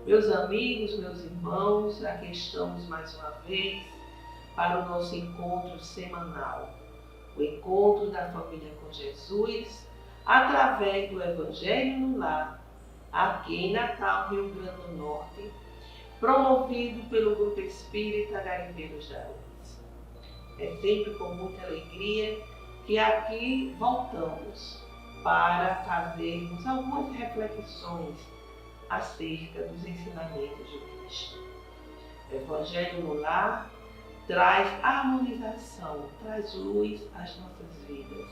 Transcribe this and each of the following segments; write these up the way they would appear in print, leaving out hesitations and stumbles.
Meus amigos, meus irmãos, aqui estamos mais uma vez para o nosso encontro semanal, o encontro da família com Jesus, através do Evangelho no Lar, aqui em Natal, Rio Grande do Norte, promovido pelo Grupo Espírita Garimpeiros da Luz. É sempre com muita alegria que aqui voltamos para fazermos algumas reflexões acerca dos ensinamentos de Cristo. O Evangelho no Lar traz harmonização, traz luz às nossas vidas,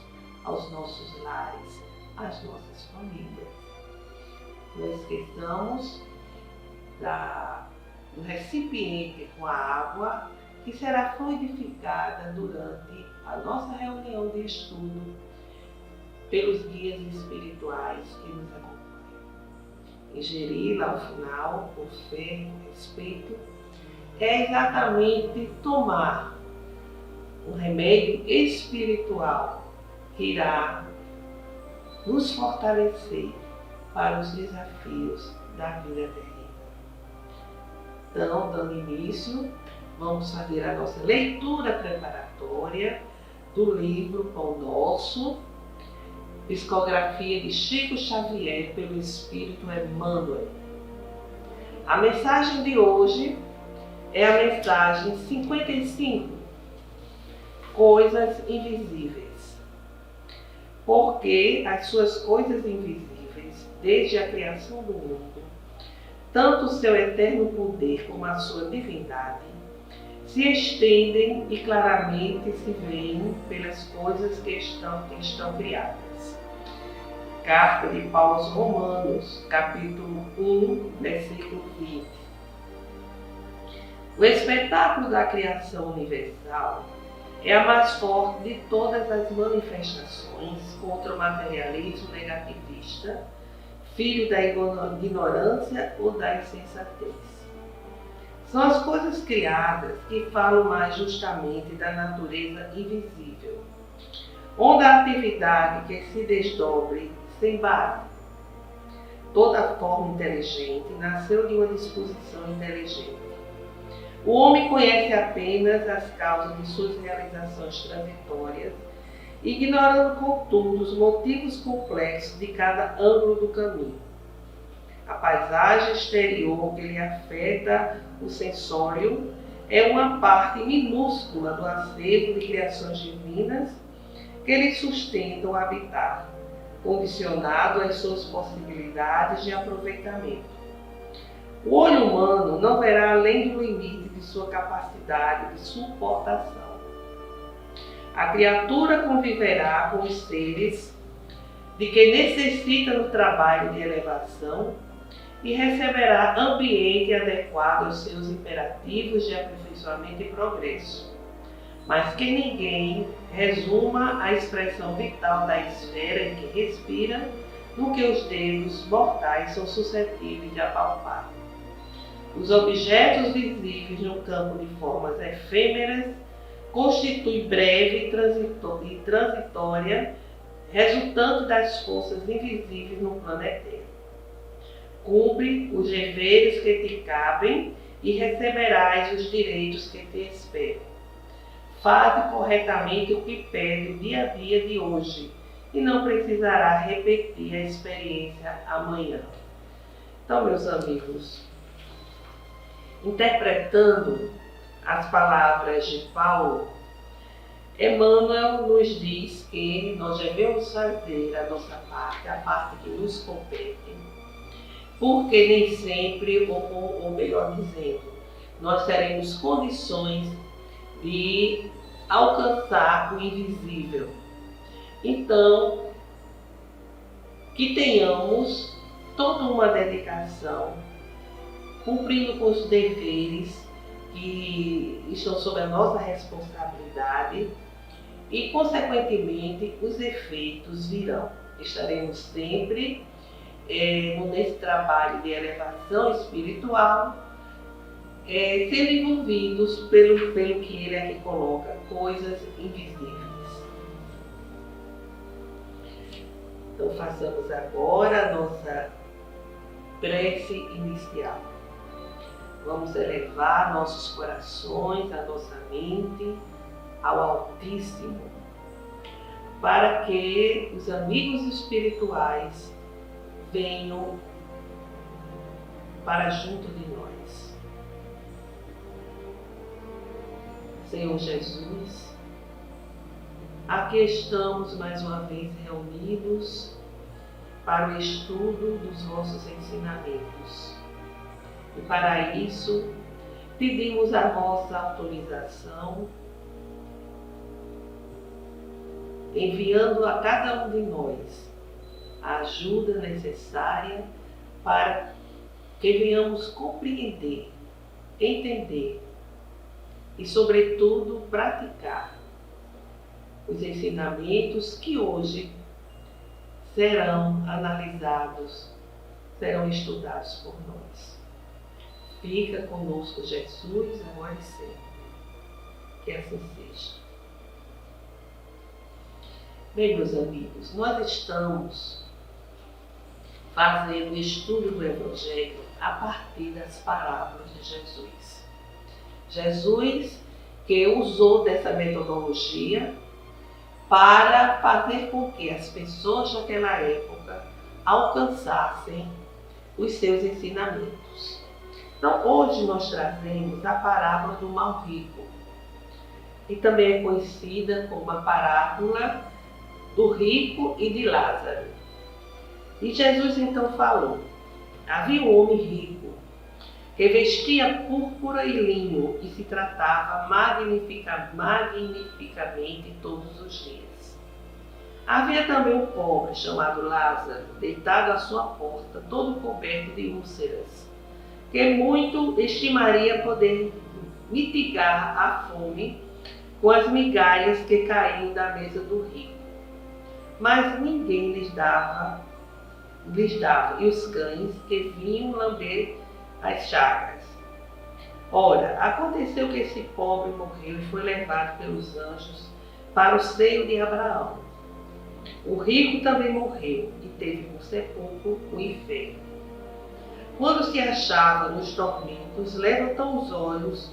aos nossos lares, às nossas famílias. Não esqueçamos do recipiente com a água que será fluidificada durante a nossa reunião de estudo pelos guias espirituais que nos acompanham. Ingerir lá ao final, com fé, com respeito, é exatamente tomar um remédio espiritual que irá nos fortalecer para os desafios da vida terrena. Então, dando início, vamos fazer a nossa leitura preparatória do livro Pão Nosso, psicografia de Chico Xavier pelo Espírito Emmanuel. A mensagem de hoje é a mensagem 55, Coisas Invisíveis. Porque as suas coisas invisíveis, desde a criação do mundo, tanto o seu eterno poder como a sua divindade, se estendem e claramente se veem pelas coisas que estão criadas. Carta de Paulo aos Romanos, capítulo 1, versículo 20. O espetáculo da criação universal é a mais forte de todas as manifestações contra o materialismo negativista, filho da ignorância ou da insensatez. São as coisas criadas que falam mais justamente da natureza invisível, onde a atividade que se desdobre sem base. Toda forma inteligente nasceu de uma disposição inteligente. O homem conhece apenas as causas de suas realizações transitórias, ignorando, contudo, os motivos complexos de cada ângulo do caminho. A paisagem exterior que lhe afeta o sensório é uma parte minúscula do acervo de criações divinas que lhe sustentam o habitar, condicionado às suas possibilidades de aproveitamento. O olho humano não verá além do limite de sua capacidade de suportação. A criatura conviverá com os seres de que necessita no trabalho de elevação e receberá ambiente adequado aos seus imperativos de aperfeiçoamento e progresso. Mas que ninguém resuma a expressão vital da esfera em que respira no que os dedos mortais são suscetíveis de apalpar. Os objetos visíveis no campo de formas efêmeras constituem breve e transitória, resultante das forças invisíveis no plano eterno. Cumpre os deveres que te cabem e receberás os direitos que te esperam. Faze corretamente o que pede o dia a dia de hoje e não precisará repetir a experiência amanhã. Então, meus amigos, interpretando as palavras de Paulo, Emmanuel nos diz que nós devemos fazer a nossa parte, a parte que nos compete, porque nem sempre, ou melhor dizendo, nós teremos condições de alcançar o invisível. Então, que tenhamos toda uma dedicação, cumprindo com os deveres que estão sob a nossa responsabilidade e, consequentemente, os efeitos virão. Estaremos sempre nesse trabalho de elevação espiritual, sendo envolvidos pelo que ele aqui coloca, coisas invisíveis. Então façamos agora a nossa prece inicial. Vamos elevar nossos corações, a nossa mente ao Altíssimo, para que os amigos espirituais venham para junto de nós. Senhor Jesus, aqui estamos mais uma vez reunidos para o estudo dos vossos ensinamentos. E para isso, pedimos a vossa autorização, enviando a cada um de nós a ajuda necessária para que venhamos compreender, entender e, sobretudo, praticar os ensinamentos que hoje serão analisados, serão estudados por nós. Fica conosco, Jesus, agora e sempre. Que assim seja. Bem, meus amigos, nós estamos fazendo o estudo do Evangelho a partir das parábolas de Jesus. Jesus que usou dessa metodologia para fazer com que as pessoas daquela época alcançassem os seus ensinamentos. Então, hoje nós trazemos a parábola do mal rico, que também é conhecida como a parábola do rico e de Lázaro. E Jesus então falou: havia um homem rico que vestia púrpura e linho e se tratava magnificamente todos os dias. Havia também um pobre chamado Lázaro, deitado à sua porta, todo coberto de úlceras, que muito estimaria poder mitigar a fome com as migalhas que caíam da mesa do rico. Mas ninguém lhes dava, e os cães que vinham lamber as chagas. Ora, aconteceu que esse pobre morreu e foi levado pelos anjos para o seio de Abraão. O rico também morreu e teve por sepulcro o inferno. Quando se achava nos tormentos, levantou os olhos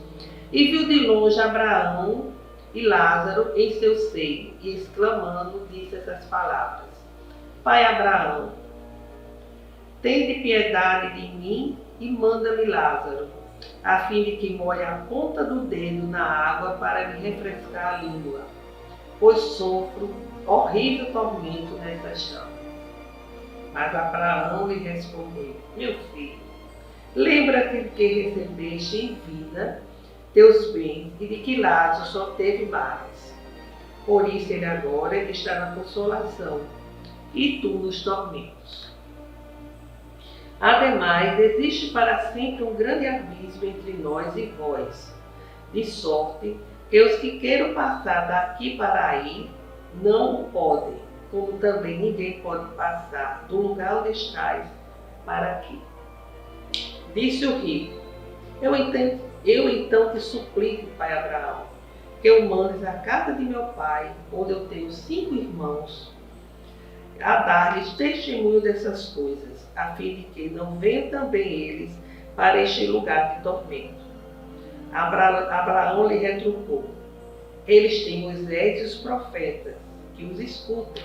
e viu de longe Abraão e Lázaro em seu seio, e exclamando, disse essas palavras: Pai Abraão, tende piedade de mim e manda-me Lázaro, a fim de que molhe a ponta do dedo na água para me refrescar a língua, pois sofro horrível tormento nessa chama. Mas Abraão lhe respondeu: Meu filho, lembra-te que recebeste em vida teus bens e de que Lázaro só teve males. Por isso ele agora está na consolação e tu nos tormentos. Ademais, existe para sempre um grande abismo entre nós e vós, de sorte que os que queiram passar daqui para aí não o podem, como também ninguém pode passar do lugar onde estais para aqui. Disse o rico: Eu então te suplico, pai Abraão, que eu mandes à casa de meu pai, onde eu tenho 5 irmãos, a dar-lhes testemunho dessas coisas, a fim de que não venham também eles para este lugar de tormento. Abraão lhe retrucou: Eles têm Moisés e os profetas, que os escutam.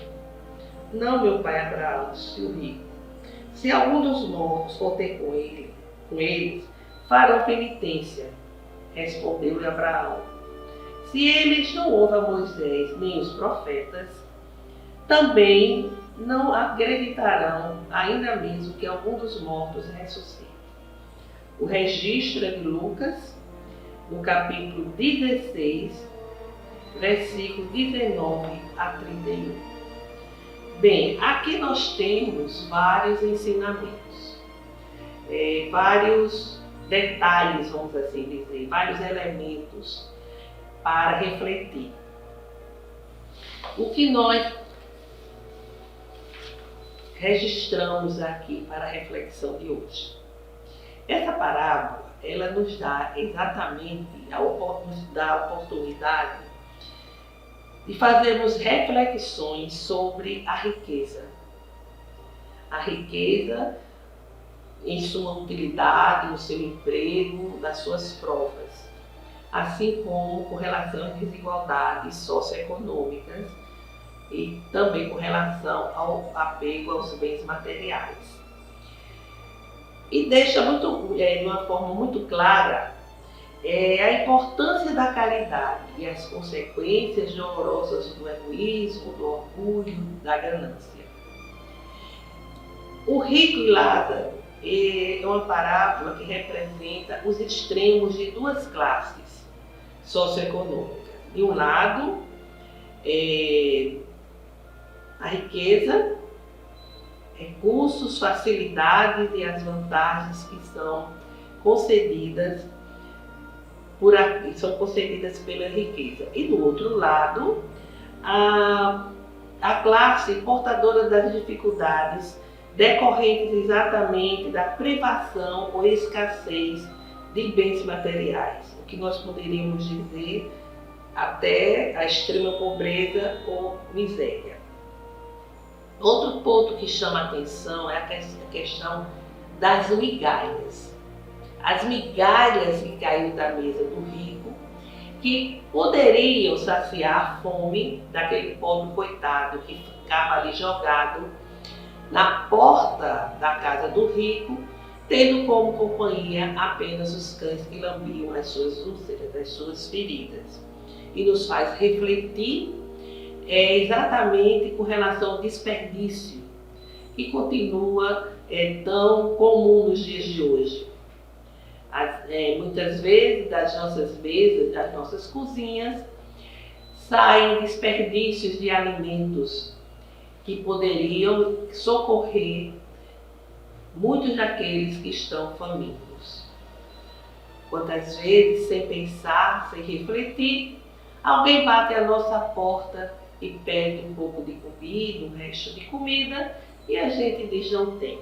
Não, meu pai Abraão, disse o rico. Se algum dos mortos for ter com eles, farão penitência. Respondeu-lhe Abraão: Se eles não ouvem a Moisés nem os profetas, também não acreditarão, ainda mesmo que algum dos mortos ressuscite. O registro é de Lucas, no capítulo 16, versículo 19 a 31. Bem, aqui nós temos vários ensinamentos, vários detalhes, vamos assim dizer, vários elementos para refletir. O que nós registramos aqui para a reflexão de hoje? Essa parábola, ela nos dá exatamente a oportunidade de fazermos reflexões sobre a riqueza. A riqueza em sua utilidade, no seu emprego, nas suas provas, assim como com relação às desigualdades socioeconômicas e também com relação ao apego aos bens materiais. E deixa de uma forma muito clara a importância da caridade e as consequências dolorosas do egoísmo, do orgulho, da ganância. O rico e Lázaro é uma parábola que representa os extremos de duas classes socioeconômicas. De um lado, a riqueza, recursos, facilidades e as vantagens que são concedidas pela riqueza. E do outro lado, a classe portadora das dificuldades decorrentes exatamente da privação ou escassez de bens materiais, o que nós poderíamos dizer até a extrema pobreza ou miséria. Outro ponto que chama a atenção é a questão das migalhas. As migalhas que caíram da mesa do rico, que poderiam saciar a fome daquele pobre coitado que ficava ali jogado na porta da casa do rico, tendo como companhia apenas os cães que lambiam as suas úlceras, as suas feridas. E nos faz refletir exatamente com relação ao desperdício, que continua tão comum nos dias de hoje. Muitas vezes das nossas mesas, das nossas cozinhas, saem desperdícios de alimentos que poderiam socorrer muitos daqueles que estão famintos. Quantas vezes, sem pensar, sem refletir, alguém bate à nossa porta e pede um pouco de comida, um resto de comida, e a gente diz não tem,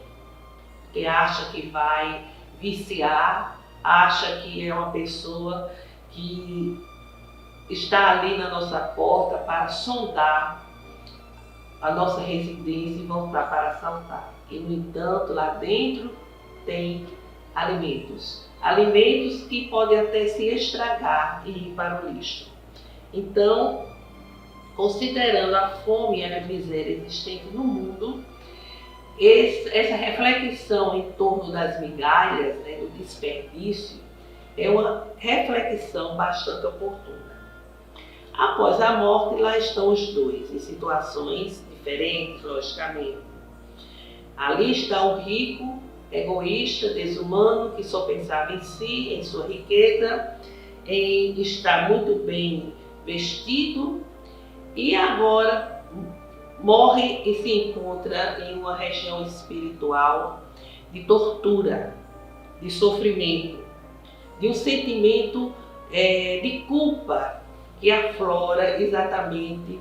porque acha que vai viciar, acha que é uma pessoa que está ali na nossa porta para sondar a nossa residência e voltar para assaltar. E, no entanto, lá dentro tem alimentos que podem até se estragar e ir para o lixo. Então, considerando a fome e a miséria existente no mundo, essa reflexão em torno das migalhas, do desperdício, é uma reflexão bastante oportuna. Após a morte, lá estão os dois, em situações diferentes, logicamente. Ali está o rico, egoísta, desumano, que só pensava em si, em sua riqueza, em estar muito bem vestido, e agora morre e se encontra em uma região espiritual de tortura, de sofrimento, de um sentimento de culpa que aflora exatamente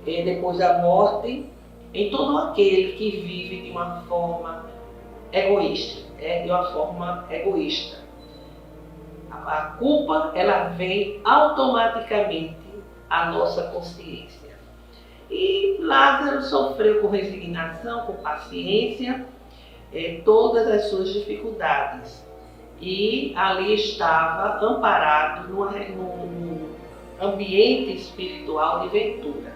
depois da morte em todo aquele que vive de uma forma egoísta, A culpa, ela vem automaticamente à nossa consciência. E Lázaro sofreu com resignação, com paciência, todas as suas dificuldades. E ali estava amparado num ambiente espiritual de ventura.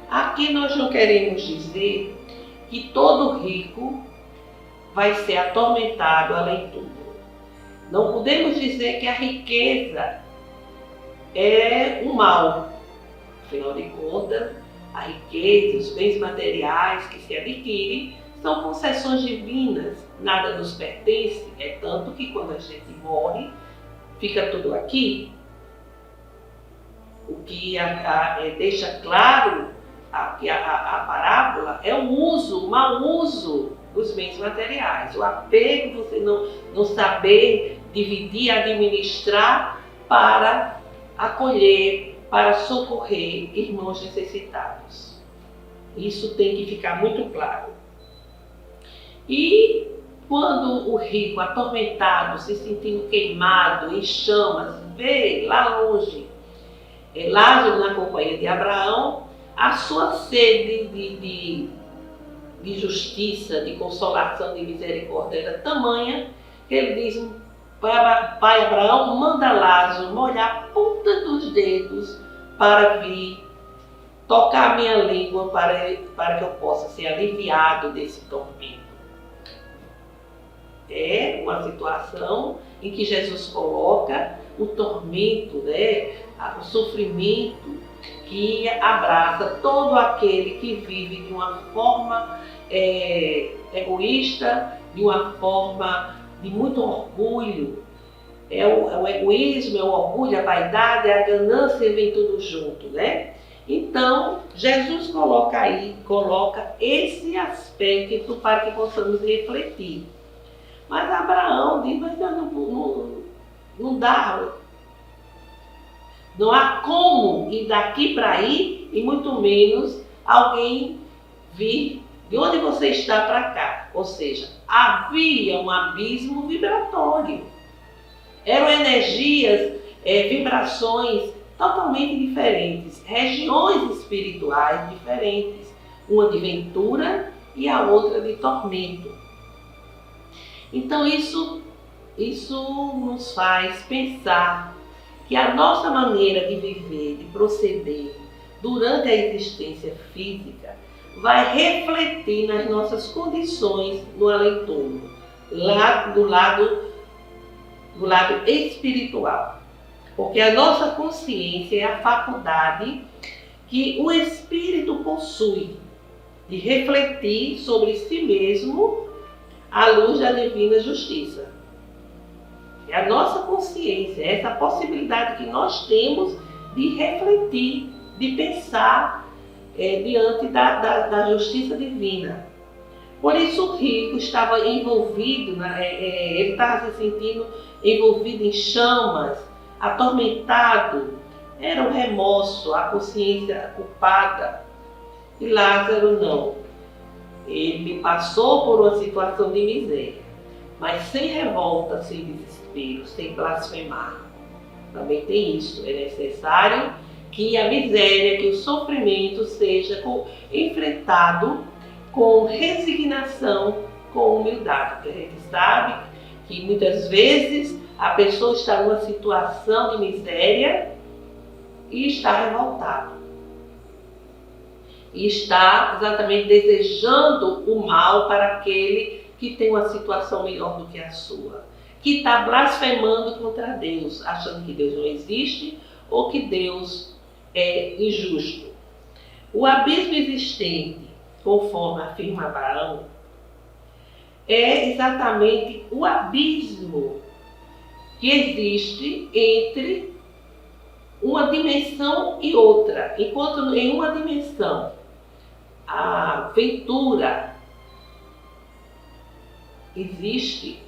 Aqui nós não queremos dizer que todo rico vai ser atormentado além de tudo. Não podemos dizer que a riqueza é um mal. Afinal de contas, a riqueza, os bens materiais que se adquirem são concessões divinas, nada nos pertence. É tanto que quando a gente morre, fica tudo aqui. O que deixa claro que a parábola é o mau uso dos bens materiais. O apego, você não saber dividir, administrar para acolher, para socorrer irmãos necessitados. Isso tem que ficar muito claro. E quando o rico, atormentado, se sentindo queimado, em chamas, vê lá longe Lázaro na companhia de Abraão, a sua sede de justiça, de consolação, de misericórdia era tamanha que ele diz: Pai Abraão, manda Lázaro molhar a ponta dos dedos para vir tocar a minha língua para que eu possa ser aliviado desse tormento. É uma situação em que Jesus coloca o tormento, né, o sofrimento que abraça todo aquele que vive de uma forma egoísta, de uma forma de muito orgulho. É o egoísmo, é o orgulho, a vaidade, a ganância, vem tudo junto, né? Então, Jesus coloca esse aspecto para que possamos refletir. Mas Abraão diz: mas não dá, não há como ir daqui para aí, e muito menos alguém vir de onde você está para cá. Ou seja, havia um abismo vibratório. Eram energias, vibrações totalmente diferentes, regiões espirituais diferentes, uma de ventura e a outra de tormento. Então isso nos faz pensar que a nossa maneira de viver, de proceder durante a existência física vai refletir nas nossas condições no além-túmulo, lá do lado espiritual. Porque a nossa consciência é a faculdade que o espírito possui de refletir sobre si mesmo à luz da divina justiça. É a nossa consciência, é essa possibilidade que nós temos de refletir, de pensar diante da justiça divina. Por isso o rico estava envolvido, ele estava se sentindo envolvido em chamas, atormentado. Era o remorso, a consciência culpada. E Lázaro não. Ele passou por uma situação de miséria, mas sem revolta, sem desespero, sem blasfemar. Também tem isso. É necessário que a miséria, que o sofrimento seja enfrentado com resignação, com humildade. Porque a gente sabe que muitas vezes a pessoa está numa situação de miséria e está revoltada. E está exatamente desejando o mal para aquele que tem uma situação melhor do que a sua. Que está blasfemando contra Deus, achando que Deus não existe ou que Deus é injusto. O abismo existente, conforme afirma Abraão, é exatamente o abismo que existe entre uma dimensão e outra. Enquanto em uma dimensão a ventura existe,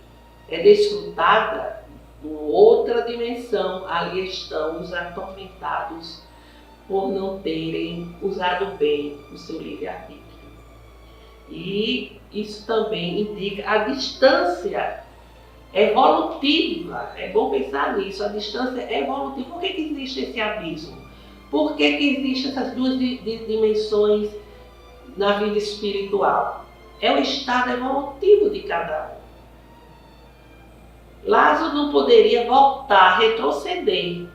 é desfrutada, em outra dimensão ali estão os atormentados por não terem usado bem o seu livre-arbítrio. E isso também indica a distância evolutiva. É bom pensar nisso, a distância evolutiva. Por que existe esse abismo? Por que existem essas duas dimensões na vida espiritual? É o estado evolutivo de cada um. Lázaro não poderia voltar, retroceder,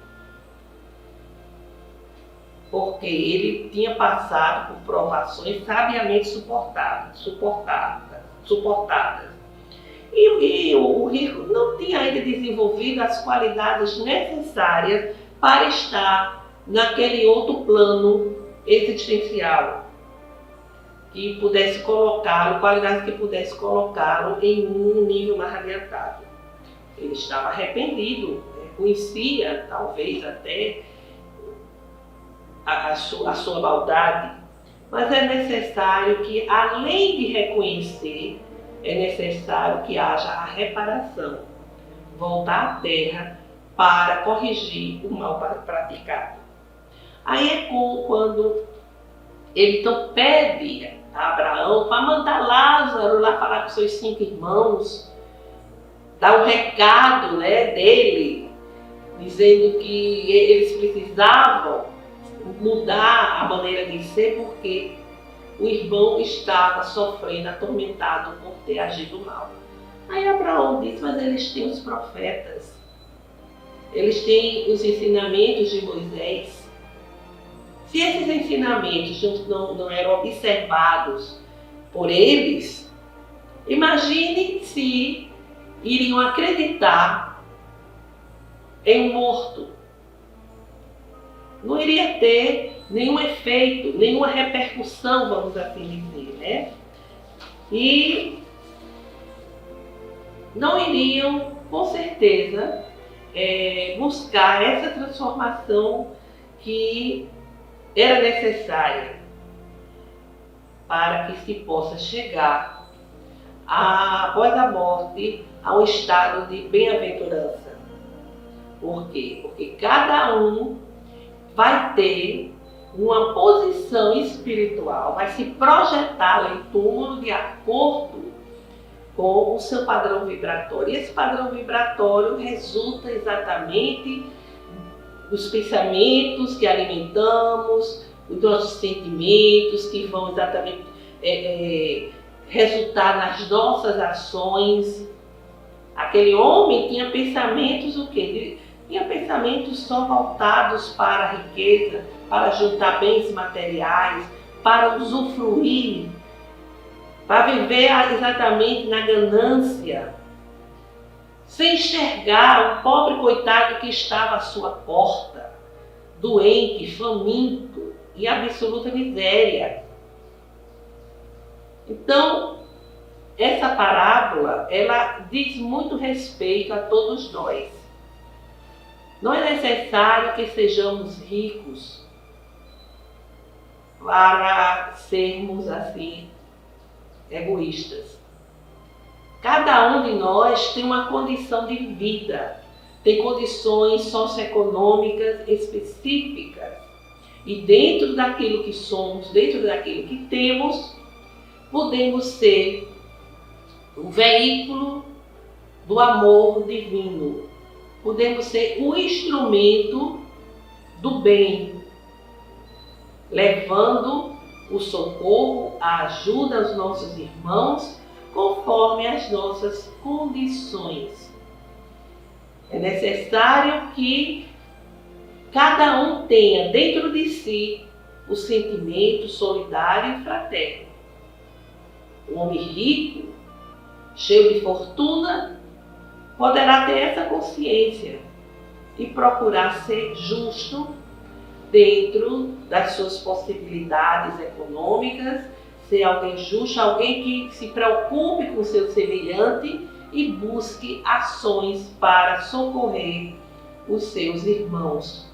porque ele tinha passado por provações sabiamente suportadas. E o rico não tinha ainda desenvolvido as qualidades necessárias para estar naquele outro plano existencial, que pudesse colocá-lo, qualidades que pudesse colocá-lo em um nível mais adiantado. Ele estava arrependido, conhecia talvez até a sua maldade, mas é necessário que, além de reconhecer, é necessário que haja a reparação, voltar à terra para corrigir o mal praticado. Aí é quando ele então pede a Abraão para mandar Lázaro lá falar com seus 5 irmãos, dar um recado, dele, dizendo que eles precisavam mudar a maneira de ser, porque o irmão estava sofrendo, atormentado por ter agido mal. Aí Abraão disse, mas eles têm os profetas, eles têm os ensinamentos de Moisés. Se esses ensinamentos não eram observados por eles, imagine se iriam acreditar em um morto. Não iria ter nenhum efeito, nenhuma repercussão, vamos assim dizer, né? E não iriam, com certeza, buscar essa transformação que era necessária para que se possa chegar, após a morte, a um estado de bem-aventurança. Por quê? Porque cada um vai ter uma posição espiritual, vai se projetar lá em túmulo de acordo com o seu padrão vibratório. E esse padrão vibratório resulta exatamente dos pensamentos que alimentamos, dos nossos sentimentos que vão exatamente resultar nas nossas ações. Aquele homem tinha pensamentos o quê? Tinha pensamentos só voltados para a riqueza, para juntar bens materiais, para usufruir, para viver exatamente na ganância, sem enxergar o pobre coitado que estava à sua porta, doente, faminto e absoluta miséria. Então, essa parábola, ela diz muito respeito a todos nós. Não é necessário que sejamos ricos para sermos assim egoístas. Cada um de nós tem uma condição de vida, tem condições socioeconômicas específicas. E dentro daquilo que somos, dentro daquilo que temos, podemos ser o veículo do amor divino. Podemos ser o instrumento do bem, levando o socorro, a ajuda aos nossos irmãos, conforme as nossas condições. É necessário que cada um tenha dentro de si o sentimento solidário e fraterno. O homem rico, cheio de fortuna, poderá ter essa consciência e procurar ser justo dentro das suas possibilidades econômicas, ser alguém justo, alguém que se preocupe com o seu semelhante e busque ações para socorrer os seus irmãos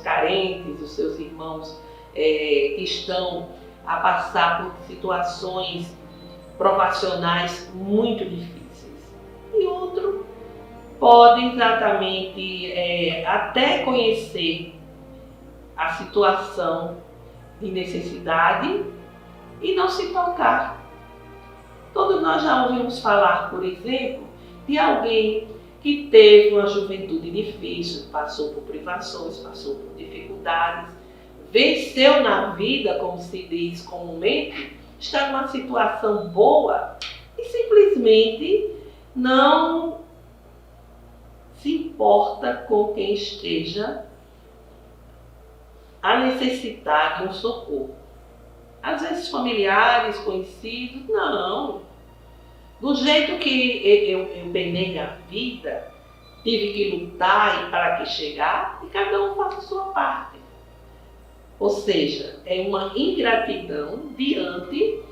carentes, os seus irmãos que estão a passar por situações provacionais muito difíceis. E outro pode exatamente até conhecer a situação de necessidade e não se tocar. Todos nós já ouvimos falar, por exemplo, de alguém que teve uma juventude difícil, passou por privações, passou por dificuldades, venceu na vida, como se diz comumente, está numa situação boa e simplesmente não se importa com quem esteja a necessitar de um socorro. Às vezes familiares, conhecidos, não. Do jeito que eu penei a vida, tive que lutar e para que chegar, e cada um faça a sua parte. Ou seja, é uma ingratidão diante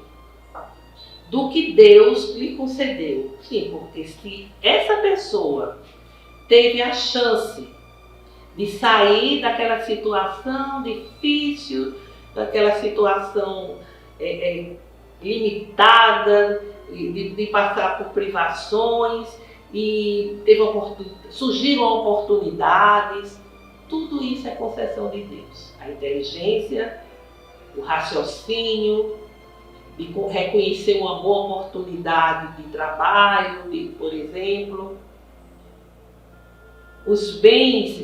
do que Deus lhe concedeu. Sim, porque se essa pessoa teve a chance de sair daquela situação difícil, daquela situação limitada, de passar por privações, e surgiram oportunidades, tudo isso é concessão de Deus. A inteligência, o raciocínio, de reconhecer uma boa oportunidade de trabalho, por exemplo, os bens,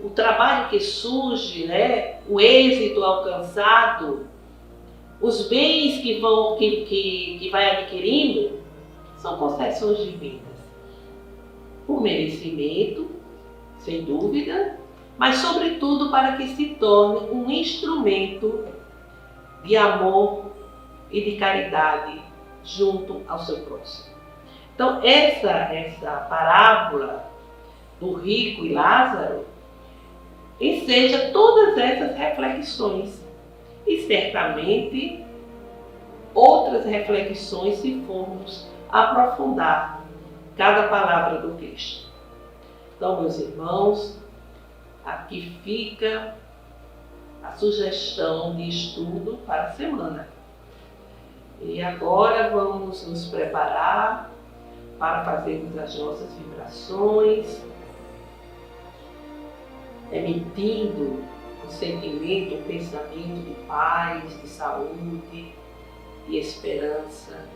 o trabalho que surge, né, o êxito alcançado, Os bens que vai adquirindo são concessões divinas. Por merecimento, sem dúvida, mas sobretudo para que se torne um instrumento de amor e de caridade junto ao seu próximo. Então essa parábola do rico e Lázaro enseja todas essas reflexões e certamente outras reflexões se formos aprofundar cada palavra do Cristo. Então, meus irmãos, aqui fica a sugestão de estudo para a semana. E agora vamos nos preparar para fazermos as nossas vibrações, emitindo um sentimento, um pensamento de paz, de saúde, de esperança.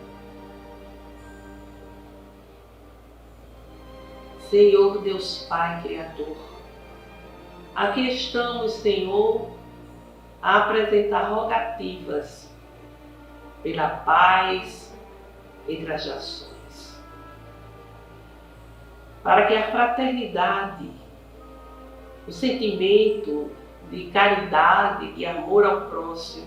Senhor Deus Pai Criador, aqui estamos, Senhor, a apresentar rogativas pela paz entre as nações, para que a fraternidade, o sentimento de caridade, de amor ao próximo,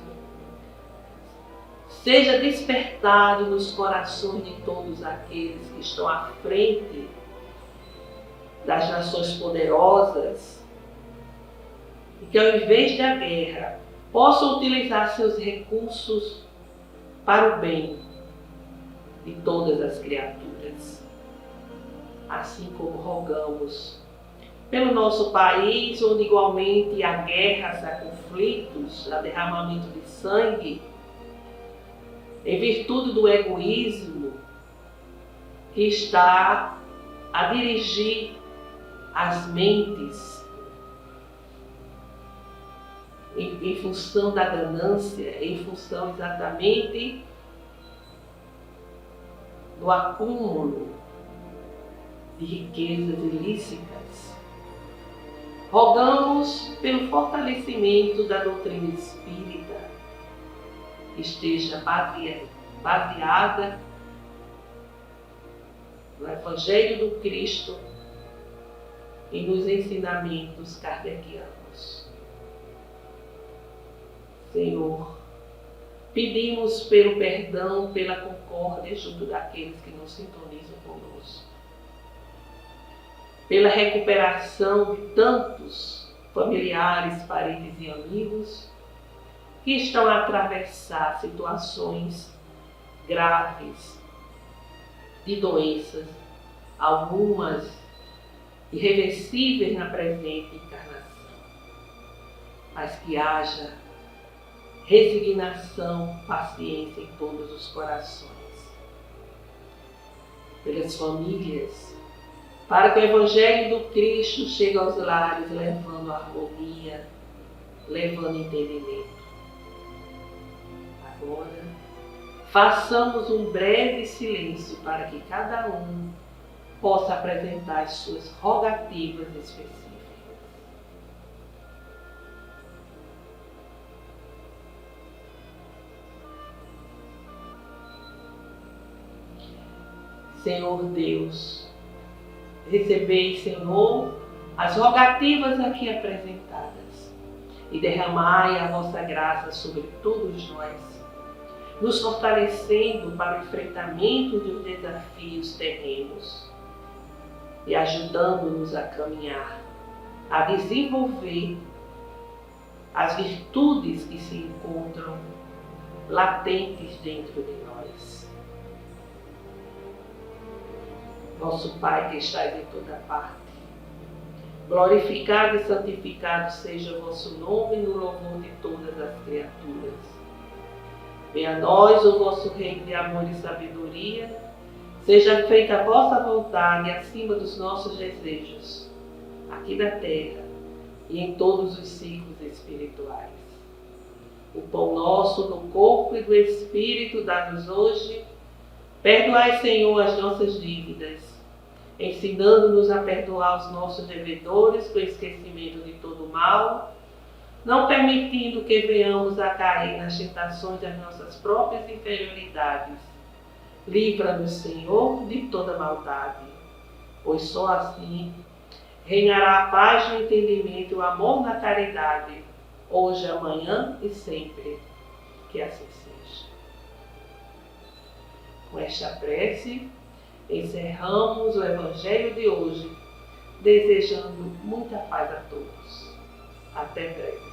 seja despertado nos corações de todos aqueles que estão à frente das nações poderosas e que, ao invés da guerra, possam utilizar seus recursos para o bem de todas as criaturas. Assim como rogamos pelo nosso país, onde igualmente há guerras, há conflitos, há derramamento de sangue, em virtude do egoísmo que está a dirigir as mentes em função da ganância, em função exatamente do acúmulo de riquezas ilícitas. Rogamos pelo fortalecimento da doutrina espírita, que esteja baseada no Evangelho do Cristo e nos ensinamentos kardecianos. Senhor, pedimos pelo perdão, pela concórdia junto daqueles que nos sintonizam conosco, pela recuperação de tantos familiares, parentes e amigos que estão a atravessar situações graves de doenças, algumas irreversíveis na presente encarnação, mas que haja resignação, paciência em todos os corações, pelas famílias, para que o Evangelho do Cristo chegue aos lares, levando harmonia, levando entendimento. Agora, façamos um breve silêncio para que cada um possa apresentar as suas rogativas específicas. Senhor Deus, recebei, Senhor, as rogativas aqui apresentadas e derramai a vossa graça sobre todos nós, nos fortalecendo para o enfrentamento dos desafios terrenos e ajudando-nos a caminhar, a desenvolver as virtudes que se encontram latentes dentro de nós. Nosso Pai que estais em toda parte, glorificado e santificado seja o vosso nome no louvor de todas as criaturas. Venha a nós o vosso reino de amor e sabedoria, seja feita a vossa vontade acima dos nossos desejos, aqui na terra e em todos os ciclos espirituais. O pão nosso no corpo e do Espírito dá-nos hoje. Perdoai, Senhor, as nossas dívidas, ensinando-nos a perdoar os nossos devedores com esquecimento de todo mal, não permitindo que venhamos a cair nas tentações das nossas próprias inferioridades. Livra-nos, Senhor, de toda maldade, pois só assim reinará a paz no entendimento e o amor na caridade, hoje, amanhã e sempre. Que assim seja. Com esta prece, encerramos o Evangelho de hoje, desejando muita paz a todos. Até breve.